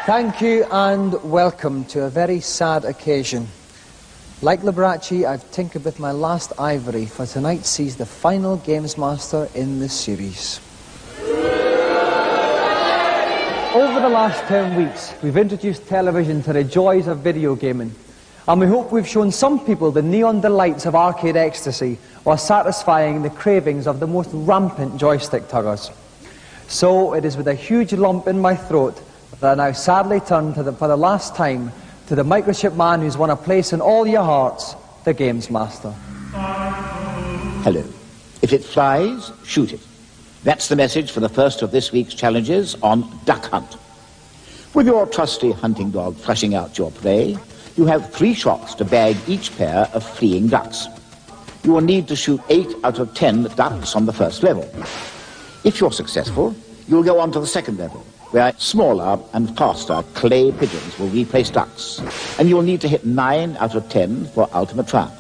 Thank you and welcome to a very sad occasion. Like Liberace, I've tinkered with my last ivory, for tonight sees the final GamesMaster in the series. Over the last 10 weeks, we've introduced television to the joys of video gaming. And we hope we've shown some people the neon delights of arcade ecstasy while satisfying the cravings of the most rampant joystick tuggers. So it is with a huge lump in my throat that I now sadly turn for the last time to the microchip man who's won a place in all your hearts, the GamesMaster. Hello. If it flies, shoot it. That's the message for the first of this week's challenges on Duck Hunt. With your trusty hunting dog flushing out your prey, you have 3 shots to bag each pair of fleeing ducks. You will need to shoot 8 out of 10 ducks on the first level. If you're successful, you'll go on to the second level, where smaller and faster clay pigeons will replace ducks, and you'll need to hit 9 out of 10 for ultimate triumph.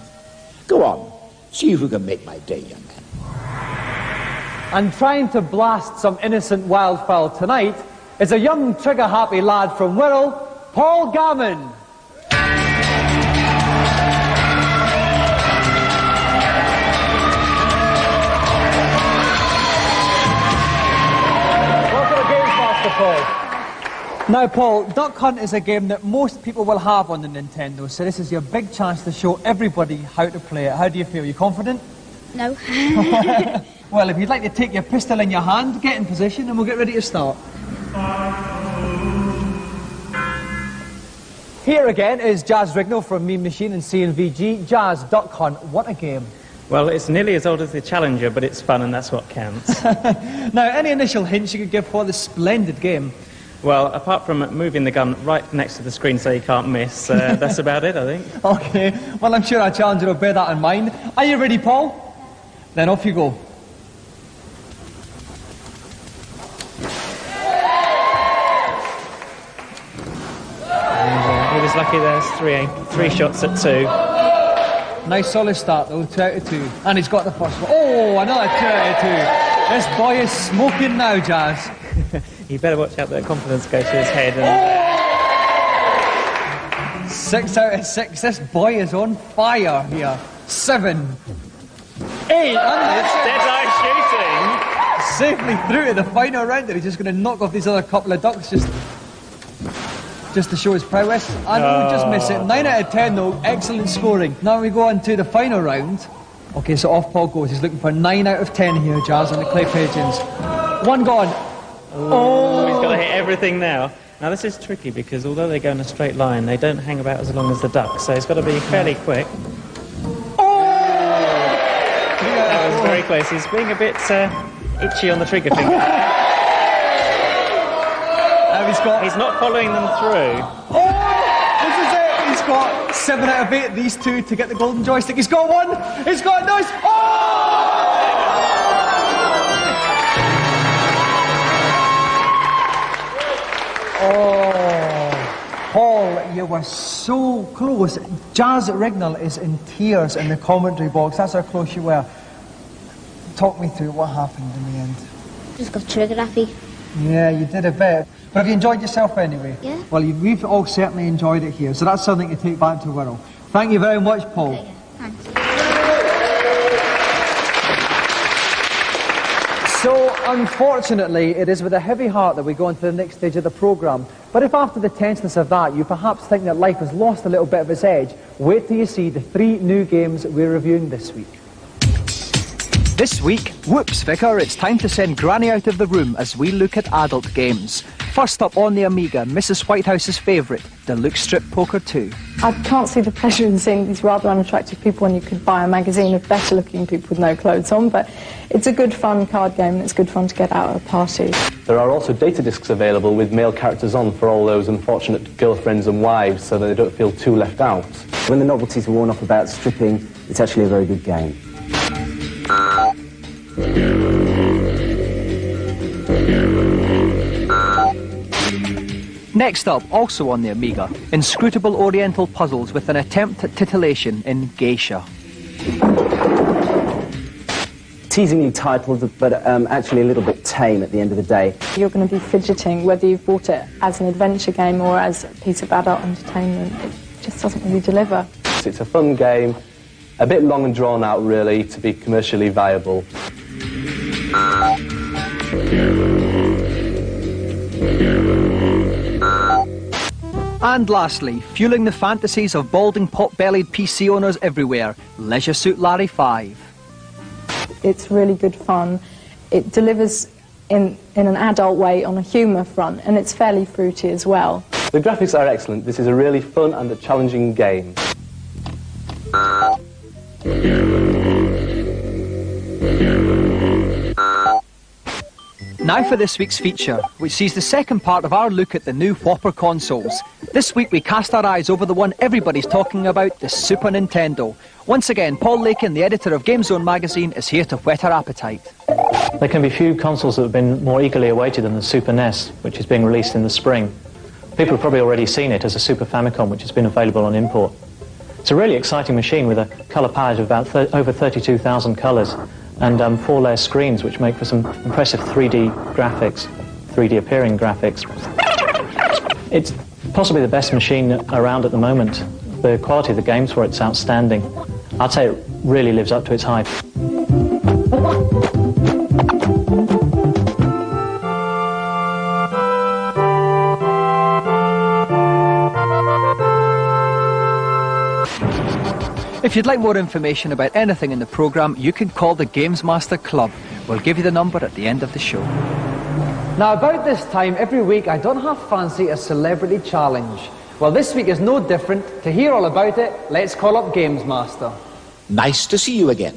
Go on, see if you can make my day, young man. And trying to blast some innocent wildfowl tonight is a young trigger-happy lad from Wirral, Paul Gammon. Paul. Now, Paul, Duck Hunt is a game that most people will have on the Nintendo, so this is your big chance to show everybody how to play it. How do you feel? Are you confident? No. Well, if you'd like to take your pistol in your hand, get in position, and we'll get ready to start. Here again is Jazz Rignall from Mean Machine and CNVG. Jazz, Duck Hunt, what a game. Well, it's nearly as old as the Challenger, but it's fun and that's what counts. Now, any initial hints you could give for this splendid game? Well, apart from moving the gun right next to the screen so you can't miss, that's about it, I think. Okay, well, I'm sure our challenger will bear that in mind. Are you ready, Paul? Then off you go. He was lucky there's three shots at 2. Nice solid start though, 2 out of 2. And he's got the first one. Oh, another 2 out of 2. This boy is smoking now, Jazz. You better watch out that confidence goes to his head. And... Oh! 6 out of 6. This boy is on fire here. 7. 8. It's dead-eye shooting. Safely through to the final round. He's just going to knock off these other couple of ducks just to show his prowess. And we just miss it. 9 out of 10 though, excellent scoring. Now we go on to the final round. Okay, so off Paul goes. He's looking for 9 out of 10 here, Jazz, on the clay pigeons. 1 gone. Oh! He's got to hit everything now. Now this is tricky because although they go in a straight line, they don't hang about as long as the ducks, so he's got to be fairly quick. Oh! That was very close. He's being a bit itchy on the trigger finger. He's not following them through. Oh! This is it! He's got 7 out of 8, these 2 to get the golden joystick. He's got 1! He's got a nice... Oh! Oh! Paul, you were so close. Jazz Rignall is in tears in the commentary box. That's how close you were. Talk me through what happened in the end. Just got trigger happy. Yeah, you did a bit. But have you enjoyed yourself anyway? Yeah. Well, we've all certainly enjoyed it here, so that's something to take back to Wirral. Thank you very much, Paul. Okay, thanks. So, unfortunately, it is with a heavy heart that we go on to the next stage of the programme. But if after the tenseness of that, you perhaps think that life has lost a little bit of its edge, wait till you see the 3 new games we're reviewing this week. This week, whoops, Vicar, it's time to send Granny out of the room as we look at adult games. First up on the Amiga, Mrs. Whitehouse's favourite, Deluxe Strip Poker 2. I can't see the pleasure in seeing these rather unattractive people when you could buy a magazine of better-looking people with no clothes on, but it's a good, fun card game and it's good fun to get out at a party. There are also data discs available with male characters on for all those unfortunate girlfriends and wives so that they don't feel too left out. When the novelties are worn off about stripping, it's actually a very good game. Next up, also on the Amiga, inscrutable oriental puzzles with an attempt at titillation in Geisha. teasingly titled, but actually a little bit tame at the end of the day. You're going to be fidgeting, whether you've bought it as an adventure game or as a piece of adult entertainment. It just doesn't really deliver. It's a fun game, a bit long and drawn out really to be commercially viable. And lastly, fueling the fantasies of balding pot-bellied PC owners everywhere, Leisure Suit Larry 5. It's really good fun. It delivers in an adult way on a humour front, and it's fairly fruity as well. The graphics are excellent. This is a really fun and a challenging game. Now for this week's feature, which sees the second part of our look at the new Whopper consoles. This week we cast our eyes over the one everybody's talking about, the Super Nintendo. Once again, Paul Lakin, the editor of GameZone magazine, is here to whet our appetite. There can be few consoles that have been more eagerly awaited than the Super NES, which is being released in the spring. People have probably already seen it as a Super Famicom, which has been available on import. It's a really exciting machine with a colour palette of about over 32,000 colours and 4-layer screens, which make for some impressive 3D graphics, 3D appearing graphics. It's possibly the best machine around at the moment. The quality of the games for it's outstanding. I'd say it really lives up to its hype. If you'd like more information about anything in the programme, you can call the GamesMaster Club. We'll give you the number at the end of the show. Now, about this time every week, I don't half fancy a celebrity challenge. Well, this week is no different. To hear all about it, let's call up GamesMaster. Nice to see you again.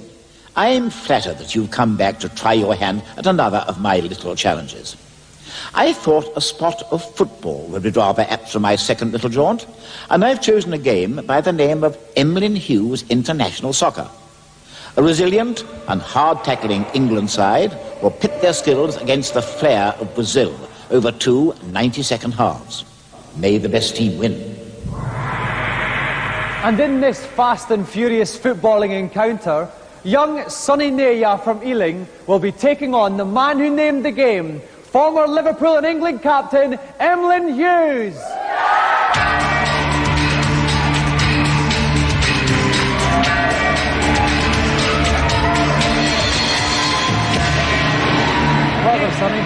I'm flattered that you've come back to try your hand at another of my little challenges. I thought a spot of football would be rather apt for my second little jaunt, and I've chosen a game by the name of Emlyn Hughes International Soccer. A resilient and hard-tackling England side will pit their skills against the flair of Brazil over 2 90-second halves. May the best team win. And in this fast and furious footballing encounter, young Sonny Neya from Ealing will be taking on the man who named the game, former Liverpool and England captain, Emlyn Hughes. Brother, Sonny.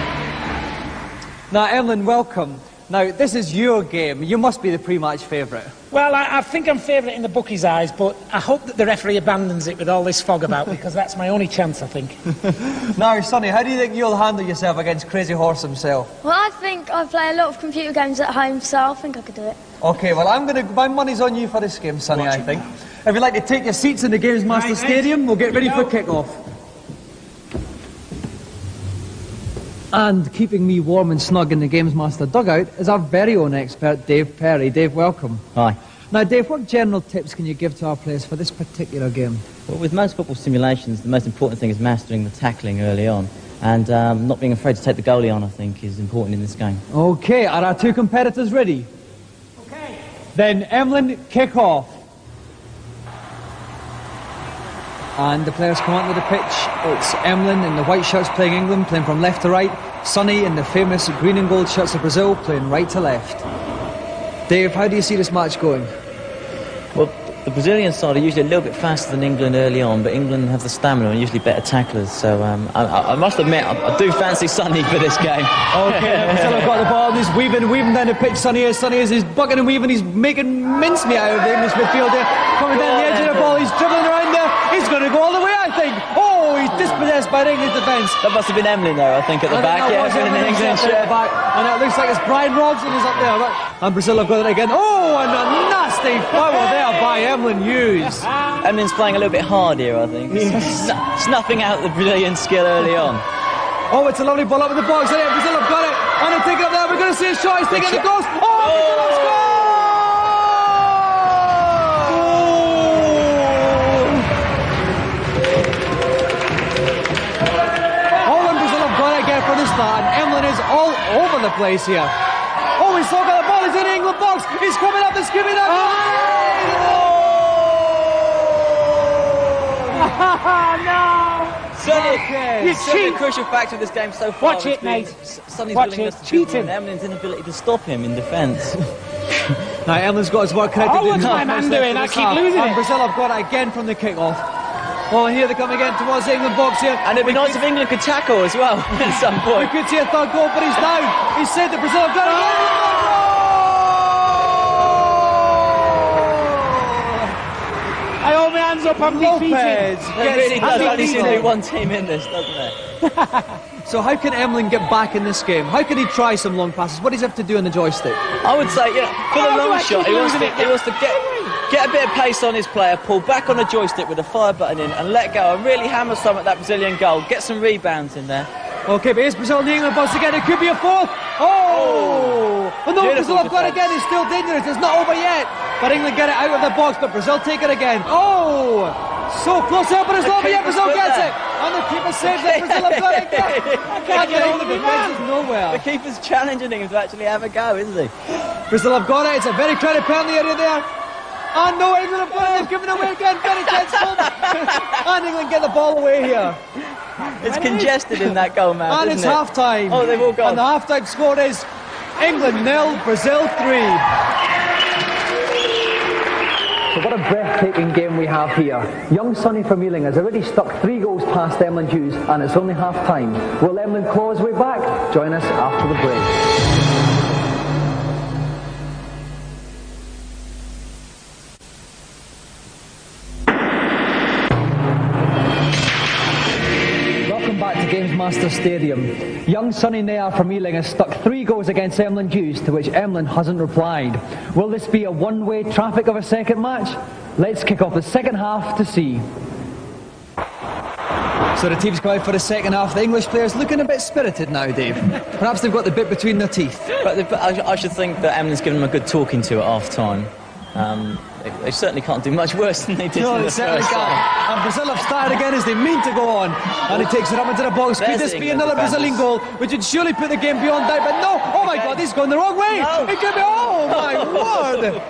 Now, Emlyn, welcome. Now, this is your game. You must be the pre-match favourite. Well, I think I'm favourite in the bookie's eyes, but I hope that the referee abandons it with all this fog about, because that's my only chance, I think. Now, Sonny, how do you think you'll handle yourself against Crazy Horse himself? Well, I think I play a lot of computer games at home, so I think I could do it. OK, well, my money's on you for this game, Sonny, I think. If you'd like to take your seats in the GamesMaster Stadium, we'll get ready for kick-off. And keeping me warm and snug in the GamesMaster dugout is our very own expert, Dave Perry. Dave, welcome. Hi. Now, Dave, what general tips can you give to our players for this particular game? Well, with most football simulations, the most important thing is mastering the tackling early on. And not being afraid to take the goalie on, I think, is important in this game. OK, are our two competitors ready? OK. Then, Emlyn, kick off. And the players come onto the pitch. It's Emlyn in the white shirts playing England, playing from left to right. Sonny in the famous green and gold shirts of Brazil, playing right to left. Dave, how do you see this match going? Well, the Brazilian side are usually a little bit faster than England early on, but England have the stamina and usually better tacklers. So I must admit, I do fancy Sonny for this game. OK, Brazil have got the ball. He's weaving down the pitch. Sonny is he's bucking and weaving. He's making mincemeat out of the English midfielder. Coming down the edge of the ball. He's dribbling around there. He's going to go all the way, I think. Oh, he's dispossessed by the English defence. That must have been Emlyn, though, I think, at the back. Yeah, in the England shirt. And it looks like it's Brian Robson is up there. And Brazil have got it again. Oh, and a nasty foul there by Emlyn Hughes. Emlyn's playing a little bit hard here, I think. Snuffing out the Brazilian skill early on. Oh, it's a lovely ball up in the box. Brazil have got it. And they take it up there. We're going to see a shot. He's taking the goals. Oh, Brazil have scored! For this lad, and Emlyn is all over the place here. Oh, he's still got the ball, he's in the England box, he's coming up, he's giving up. No! Certainly a crucial factor of this game so far. Watch it, mate. Sonny's Watch willingness it. to Cheating. and Emlyn's inability to stop him in defence. Now, Emlyn's got his work cut out to do. What's my man doing? I keep losing And it. Brazil have got it again from the kick-off. Oh, here they come again towards the England box here. And it'd be nice if England could tackle as well at some We point. could see a third goal, but he's down. He said that Brazil have got it again. I hold my hands up, I'm defeated. Lopez It really does gets only seem to be defeated. one team in this, doesn't it? So how can Emlyn get back in this game? How can he try some long passes? What does he have to do on the joystick? I would say, yeah, for the How do long I shot, keep he wants losing to, it? he wants to get a bit of pace on his player, pull back on the joystick with the fire button in and let go and really hammer some at that Brazilian goal. Get some rebounds in there. Okay, but here's Brazil and the England box again. It could be a fourth. Oh! But no, Beautiful Brazil have got it defence. again. It's still dangerous. It's not over yet. But England get it out of the box, but Brazil take it again. Oh! So close up, but it's not over yet. Brazil keeper's gets foot it. And the keeper saves it. Brazil have got it again. Can't get all the defence is The nowhere. keeper's challenging him to actually have a go, isn't he? Brazil have got it. It's a very crowded penalty area there. And no, England have got it. They've given it away again. Very tense moment. And England get the ball away here. It's congested in that goal mouth, And isn't it's it? half-time. Oh, they've all gone. And the half-time score is England 0, Brazil 3. So what a breathtaking game we have here. Young Sonny from Ealing has already stuck 3 goals past Emlyn Hughes, and it's only half-time. Will Emlyn claw his way back? Join us after the break. Welcome back to GamesMaster Stadium. Young Sonny Nair from Ealing has stuck 3 goals against Emlyn Hughes, to which Emlyn hasn't replied. Will this be a one-way traffic of a second match? Let's kick off the second half to see. So the team's going out for the second half. The English players looking a bit spirited now, Dave. Perhaps they've got the bit between their teeth. But I should think that Emlyn's given them a good talking to at half-time. They certainly can't do much worse than they did No, in they the certainly first can't. half. And Brazil have started again as they mean to go on. And he takes it up into the box. Could There's this the be England another Brazilian defenders. goal, which would surely put the game beyond doubt? But no! Oh my God, he's gone the wrong way! No. It could be. Oh my word!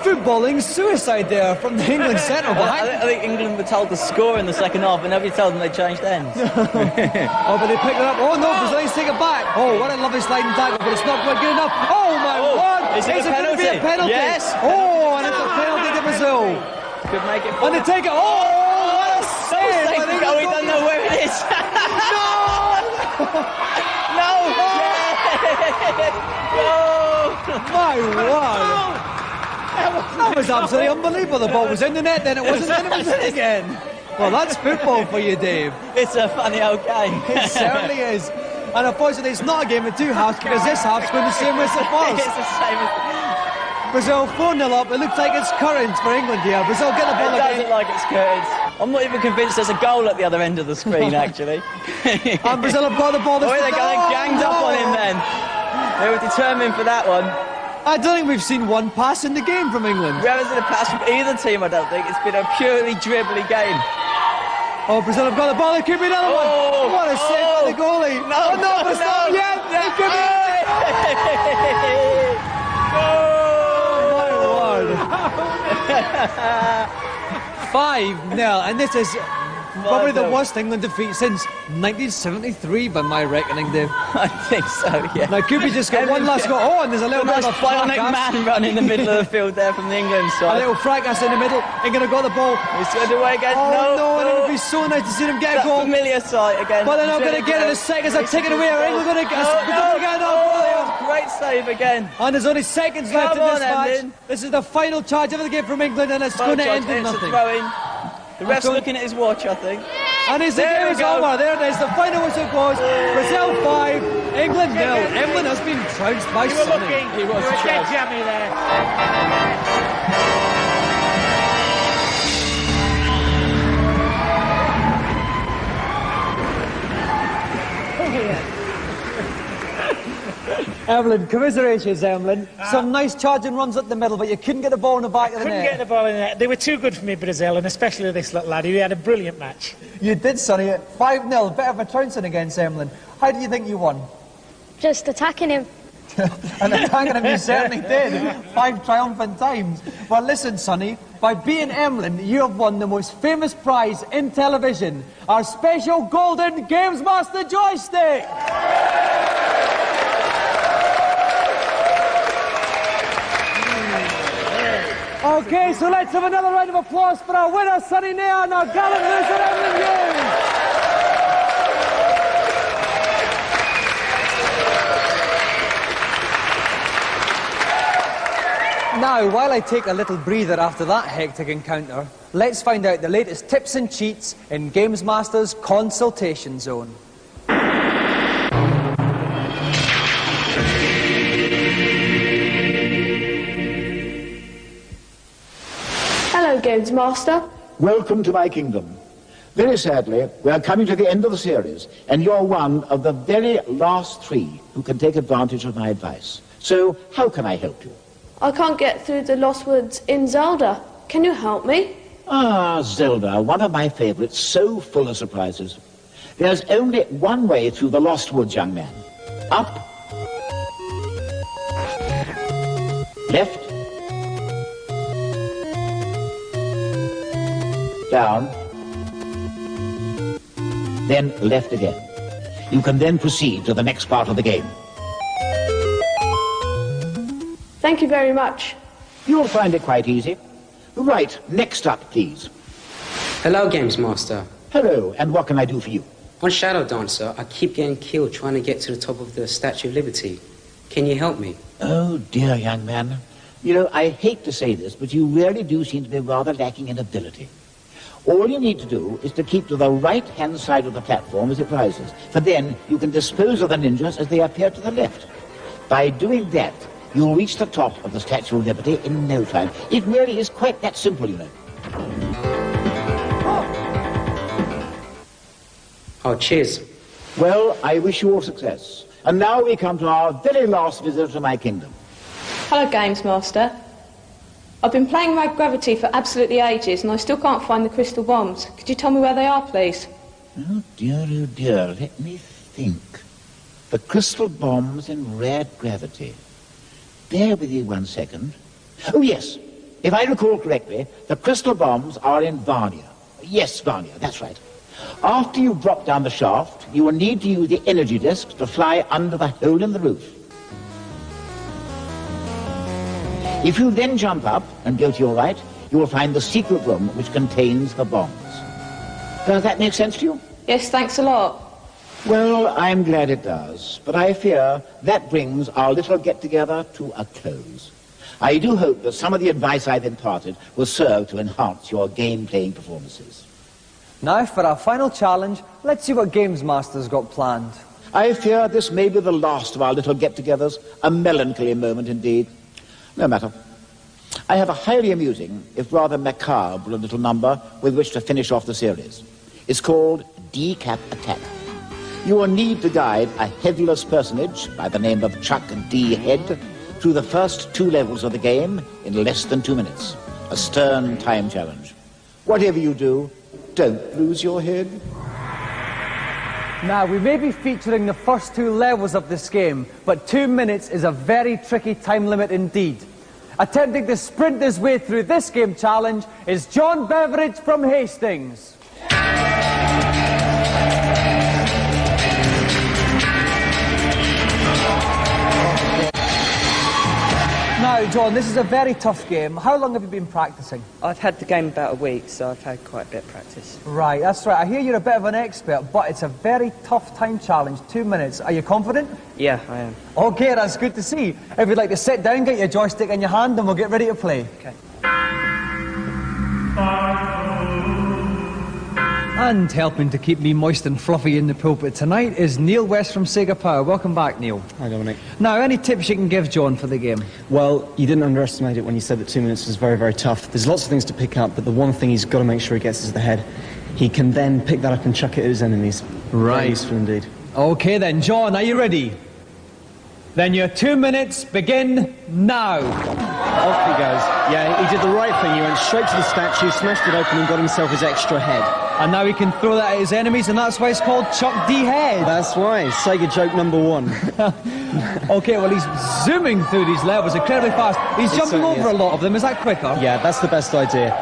Footballing suicide there from the England centre back. I think England were told to score in the second half, but nobody told them they changed ends. Oh, but they picked it up. Oh no, Brazilians take it back. Oh, what a lovely sliding tackle, but it's not quite good enough. Oh my word! Is it a going to be a penalty? penalty? Yes. Oh, and it's a penalty to Brazil. Could make it. And they take it. Oh, what a save! Don't by say the the goal, he England doesn't know where it is. No! My word! That was absolutely unbelievable. The ball was in the net, then it wasn't, then it was in again. Well, that's football for you, Dave. It's a funny old game. It certainly is. And unfortunately, it's not a game of 2 halves because this half's going the same way as the It's first. the same as... Brazil 4-0 up. It looks like it's current for England here. Brazil get the ball It doesn't again. like it's curtains. I'm not even convinced there's a goal at the other end of the screen, actually. And Brazil have got the ball. Oh, they're going ganged up on him then. They were determined for that one. I don't think we've seen one pass in the game from England. We haven't seen a pass from either team, I don't think. It's been a purely dribbly game. Oh, Brazil have got the ball. It could be another one. What a save by the goalie. No, oh, no, but it's not yet. It could be. Oh, 5-0, and this is probably the 5-0. worst England defeat since 1973, by my reckoning, Dave. I think so, yeah. Now, Kubi just got one last goal. Oh, and there's a little bit Nice of a bionic fracas. man run in the middle of the field there from the England A side. little fracas in the middle. England have got the ball. He's turned away again. Oh, no, and it would no. be so nice to see them get a That goal. familiar sight again. But they're not going to get it. The seconds are ticking away. Are England going to get it? Great save again. And there's only seconds left Come in this on, match. Emlyn. This is the final charge of the game from England, and it's going to end in It's a nothing. throw-in. The ref's going- looking at his watch, I think. And as the There game we is go. over, there it is. The final whistle goes. Brazil 5, England 0. Emlyn has been trounced by You were Sonny. looking. He You was were dead trounced. jammy there. Emlyn, commiserations, Emlyn. Some nice charging runs up the middle, but you couldn't get the ball in the back of the Couldn't net. get the ball in there. They were too good for me, Brazil, and especially this little lad. He had a brilliant match. You did, Sonny. 5-0, bit of a trouncing against Emlyn. How do you think you won? Just attacking him. And the tang of you certainly did. 5 triumphant times. Well, listen, Sonny, by beating Emlyn, you have won the most famous prize in television, our special golden GamesMaster joystick. Okay, so let's have another round of applause for our winner, Sonny Nair, and our gallant loser, Emlyn Hughes. Now, while I take a little breather after that hectic encounter, let's find out the latest tips and cheats in GamesMaster's consultation zone. Hello, GamesMaster. Welcome to my kingdom. Very sadly, we are coming to the end of the series, and you're one of the very last 3 who can take advantage of my advice. So, how can I help you? I can't get through the Lost Woods in Zelda. Can you help me? Ah, Zelda, one of my favorites, so full of surprises. There's only one way through the Lost Woods, young man. Up. Left. Down. Then left again. You can then proceed to the next part of the game. Thank you very much. You'll find it quite easy. Right, next up, please. Hello, GamesMaster. Hello, and what can I do for you? On Shadow Dancer, I keep getting killed trying to get to the top of the Statue of Liberty. Can you help me? Oh, dear young man. You know, I hate to say this, but you really do seem to be rather lacking in ability. All you need to do is to keep to the right-hand side of the platform as it rises, for then you can dispose of the ninjas as they appear to the left. By doing that, you'll reach the top of the Statue of Liberty in no time. It really is quite that simple, you know. Oh, cheers. Well, I wish you all success. And now we come to our very last visit to my kingdom. Hello, GamesMaster. I've been playing Mag Gravity for absolutely ages and I still can't find the crystal bombs. Could you tell me where they are, please? Oh, dear. Let me think. The crystal bombs in rare gravity. Bear with me 1 second. Oh, yes. If I recall correctly, the crystal bombs are in Varnia. Yes, Varnia, that's right. After you drop down the shaft, you will need to use the energy disk to fly under the hole in the roof. If you then jump up and go to your right, you will find the secret room which contains the bombs. Does that make sense to you? Yes, thanks a lot. Well, I'm glad it does, but I fear that brings our little get-together to a close. I do hope that some of the advice I've imparted will serve to enhance your game-playing performances. Now, for our final challenge, let's see what GamesMaster's got planned. I fear this may be the last of our little get-togethers, a melancholy moment indeed. No matter. I have a highly amusing, if rather macabre, little number with which to finish off the series. It's called Decap Attack. You will need to guide a headless personage by the name of Chuck D. Head through the first 2 levels of the game in less than 2 minutes. A stern time challenge. Whatever you do, don't lose your head. Now, we may be featuring the first 2 levels of this game, but 2 minutes is a very tricky time limit indeed. Attempting to sprint his way through this game challenge is John Beveridge from Hastings. Now, John, this is a very tough game. How long have you been practicing? I've had the game about a week, so I've had quite a bit of practice. Right, that's right. I hear you're a bit of an expert, but it's a very tough time challenge, 2 minutes. Are you confident? Yeah, I am. Okay, that's good to see. If you'd like to sit down, get your joystick in your hand, and we'll get ready to play. Okay. And helping to keep me moist and fluffy in the pulpit tonight is Neil West from Sega Power. Welcome back, Neil. Hi, Dominic. Now, any tips you can give John for the game? Well, you didn't underestimate it when you said that 2 minutes was very, very tough. There's lots of things to pick up, but the one thing he's got to make sure he gets is the head. He can then pick that up and chuck it at his enemies. Right. Very useful indeed. Okay then, John, are you ready? Then your 2 minutes begin now. Off he goes. Yeah, he did the right thing. He went straight to the statue, smashed it open and got himself his extra head. And now he can throw that at his enemies, and that's why it's called Chuck D Head. That's why. Sega joke number 1. Okay, well, he's zooming through these levels incredibly fast. He's jumping over a lot of them. Is that quicker? Yeah, that's the best idea.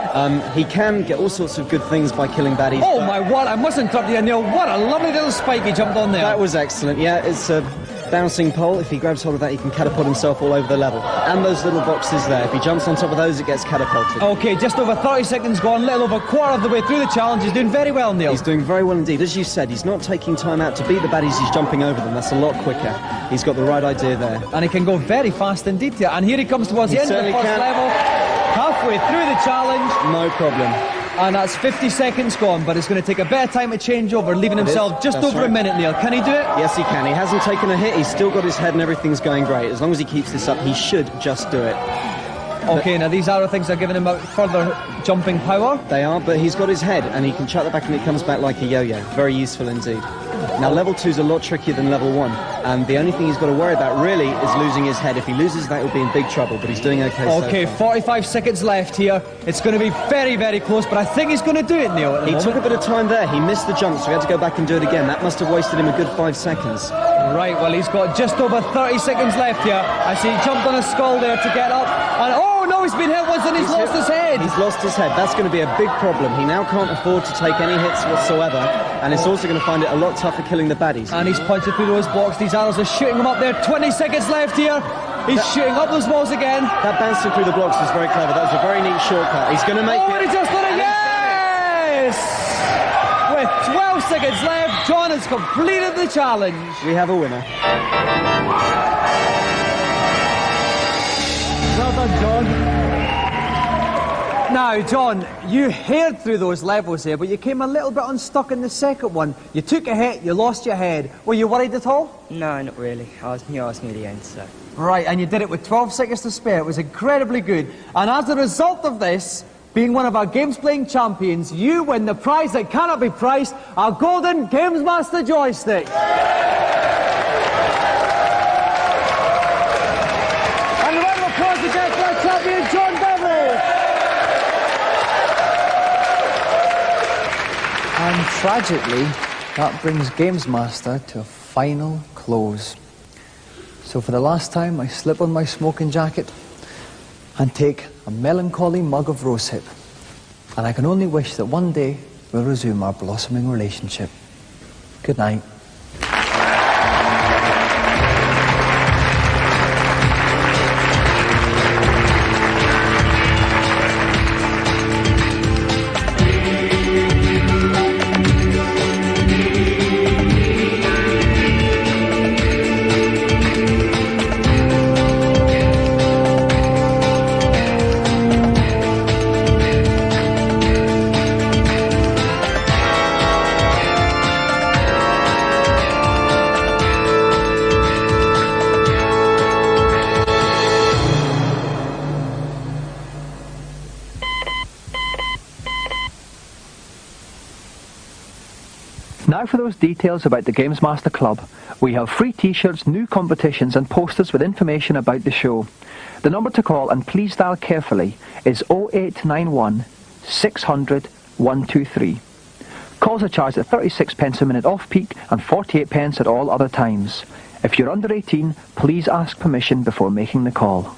He can get all sorts of good things by killing baddies. Oh, my word, I must interrupt you, Neil. What a lovely little spike he jumped on there. That was excellent. Yeah, it's a bouncing pole. If he grabs hold of that, he can catapult himself all over the level. And those little boxes there. If he jumps on top of those, it gets catapulted. Okay, just over 30 seconds gone, little over a quarter of the way through the challenge. He's doing very well, Neil. He's doing very well indeed. As you said, he's not taking time out to beat the baddies, he's jumping over them. That's a lot quicker. He's got the right idea there. And he can go very fast indeed here. And here he comes towards the end of the first level. Halfway through the challenge. No problem. And that's 50 seconds gone, but it's going to take a bit of time to change over, leaving himself just over a minute, Neil. Can he do it? Yes, he can. He hasn't taken a hit. He's still got his head and everything's going great. As long as he keeps this up, he should just do it. Okay, now these arrow things are giving him a further jumping power. They are, but he's got his head, and he can chuck that back and it comes back like a yo-yo. Very useful indeed. Now, level 2's a lot trickier than level 1, and the only thing he's got to worry about, really, is losing his head. If he loses that, he'll be in big trouble, but he's doing okay Okay, so far. 45 seconds left here. It's going to be very, very close, but I think he's going to do it, Neil, He took a bit of time there. He missed the jump, so he had to go back and do it again. That must have wasted him a good 5 seconds. Right, well, he's got just over 30 seconds left here. I see he jumped on a skull there to get up, and oh, no, he's been hit once and he's lost his head. He's lost his head. That's going to be a big problem. He now can't afford to take any hits whatsoever, and it's also going to find it a lot tougher killing the baddies. And he's punching through those blocks. These arrows are shooting him up there. 20 seconds left here. He's shooting up those walls again. That bouncing through the blocks was very clever. That was a very neat shortcut. He's going to make it. And he just done it. Yes! With 12 seconds left, John has completed the challenge. We have a winner. Well done, John. Now, John, you haired through those levels here, but you came a little bit unstuck in the second one. You took a hit, you lost your head. Were you worried at all? No, not really. I knew I was near the end, so... Right, and you did it with 12 seconds to spare. It was incredibly good. And as a result of this, being one of our games playing champions, you win the prize that cannot be priced, our golden GamesMaster joystick. And a round of applause again for our champion, John Beveridge. And tragically, that brings GamesMaster to a final close. So for the last time, I slip on my smoking jacket and take a melancholy mug of rosehip. And I can only wish that one day we'll resume our blossoming relationship. Good night. Now for those details about the GamesMaster Club. We have free t-shirts, new competitions and posters with information about the show. The number to call, and please dial carefully, is 0891 600 123. Calls are charged at 36p a minute off-peak and 48p at all other times. If you're under 18, please ask permission before making the call.